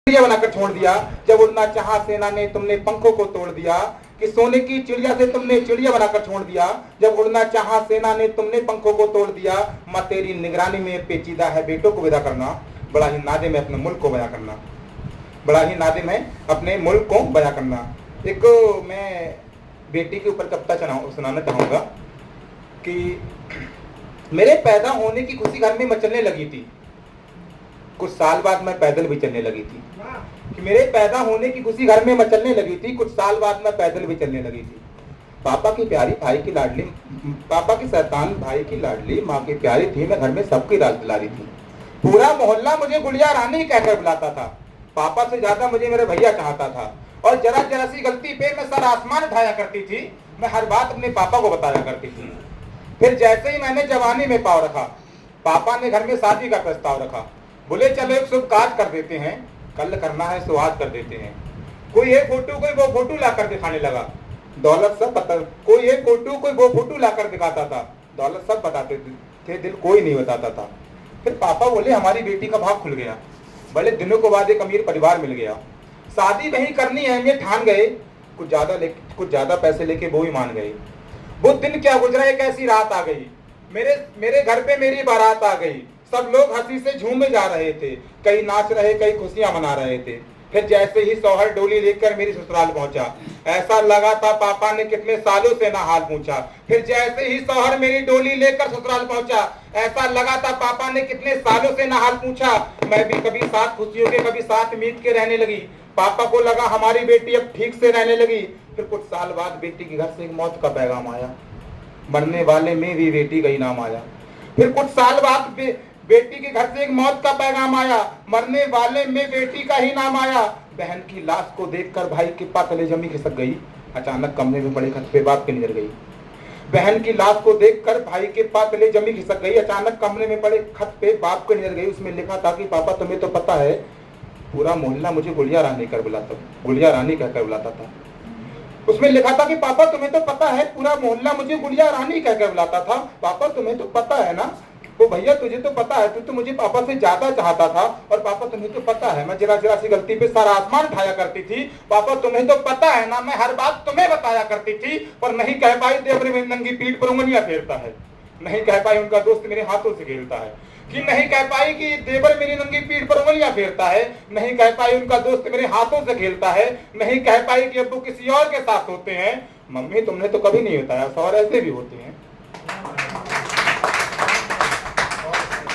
चिड़िया बनाकर छोड़ दिया। जब उड़ना चाहा सेना ने तुमने पंखों को तोड़ दिया, कि सोने की चिड़िया से तुमने चिड़िया बनाकर छोड़ दिया। जब उड़ना चाहा सेना ने तुमने पंखों को तोड़ दिया। माँ तेरी निगरानी में पेचीदा है बेटों को विदा करना, बड़ा ही नादिम है अपने मुल्क को बया करना, बड़ा ही नादिम है अपने मुल्क को बया करना। एक मैं बेटी के ऊपर कविता सुनाना चाहूंगा कि मेरे पैदा होने की खुशी घर में मचलने लगी थी। कुछ साल बाद मैं पैदल भी चलने लगी थी। कि मेरे पैदा होने की खुशी घर में मचलने लगी थी। कुछ साल बाद मैं पैदल भी चलने लगी थी। पापा की प्यारी भाई की लाडली, पापा की शैतान भाई की लाडली, माँ की प्यारी थी, मैं घर में सबकी राज दिला रही थी। पूरा मोहल्ला मुझे गुड़िया रानी कहकर बुलाता था। पापा से ज्यादा मुझे मेरे भैया चाहता था। और जरा जरा सी गलती पे मैं सर आसमान उठाया करती थी। मैं हर बात अपने पापा को बताया करती थी। फिर जैसे ही मैंने जवानी में पाँव रखा, पापा ने घर में शादी का प्रस्ताव रखा। बोले चलो एक शुभ काज कर देते हैं, कल करना है सो आज कर देते हैं। कोई एक फोटो कोई वो फोटो लाकर दिखाने लगा, दौलत सब पता। कोई एक फोटो कोई वो फोटो लाकर दिखाता था, दौलत सब बताते थे, दिल कोई नहीं बताता था। फिर पापा बोले हमारी बेटी का भाग खुल गया। बड़े दिनों के बाद एक अमीर परिवार मिल गया। शादी नहीं करनी है ये ठान गए। कुछ ज्यादा पैसे लेके वो ही मान गए। वो दिन क्या गुजरा, एक ऐसी रात आ गई, मेरे घर पे मेरी बारात आ गई। सब लोग हंसी से झूमे जा रहे थे, कई नाच रहे कई खुशियां मना रहे थे। फिर जैसे ही शौहर डोली लेकर मेरी ससुराल पहुंचा, ऐसा लगा था पापा ने कितने सालों से ना हाल पूछा। फिर जैसे ही शौहर मेरी डोली लेकर ससुराल पहुंचा, ऐसा लगा था पापा ने कितने सालों से ना हाल पूछा। मैं भी कभी साथ खुशियों के कभी साथ मीत के रहने लगी। पापा को लगा हमारी बेटी अब ठीक से रहने लगी। फिर कुछ साल बाद बेटी के घर से एक मौत का पैगाम आया, मरने वाले में भी बेटी का ही नाम आया। फिर कुछ साल बाद बेटी के घर से एक मौत का पैगाम आया, मरने वाले में बेटी का ही नाम आया। बहन की लाश को देखकर भाई के पास तले जमी खिसक गई। अचानक कमरे में पड़े खत पे बाप की नजर गई। बहन की लाश को देखकर भाई के पास तले जमी खिसक गई। अचानक कमरे में पड़े खत पे बाप की नजर गई। उसमें लिखा था कि पापा तुम्हें तो पता है पूरा मोहल्ला मुझे गुड़िया रानी कहकर बुलाता था। उसमें लिखा था कि पापा तुम्हें तो पता है पूरा मोहल्ला मुझे गुड़िया रानी कहकर बुलाता था। पापा तुम्हें तो पता है ना, वो भैया तुझे तो पता है, तू तो मुझे पापा से ज्यादा चाहता था। और पापा तुम्हें तो पता है मैं जरा जरा सी गलती पे सारा आसमान उठाया करती थी। पापा तुम्हें तो पता है ना, मैं हर बात तुम्हें बताया करती थी। पर नहीं कह पाई देवर मेरी नंगी पीठ पर उंगलियां फेरता है। नहीं कह पाई उनका दोस्त मेरे हाथों से खेलता है। कि नहीं कह पाई कि देवर मेरी नंगी पीठ पर उंगलियां फेरता है। नहीं कह पाई उनका दोस्त मेरे हाथों से खेलता है। नहीं कह पाई कि अब्बू किसी और के साथ होते हैं। मम्मी तुमने तो कभी नहीं बताया, सौर ऐसे भी होते हैं।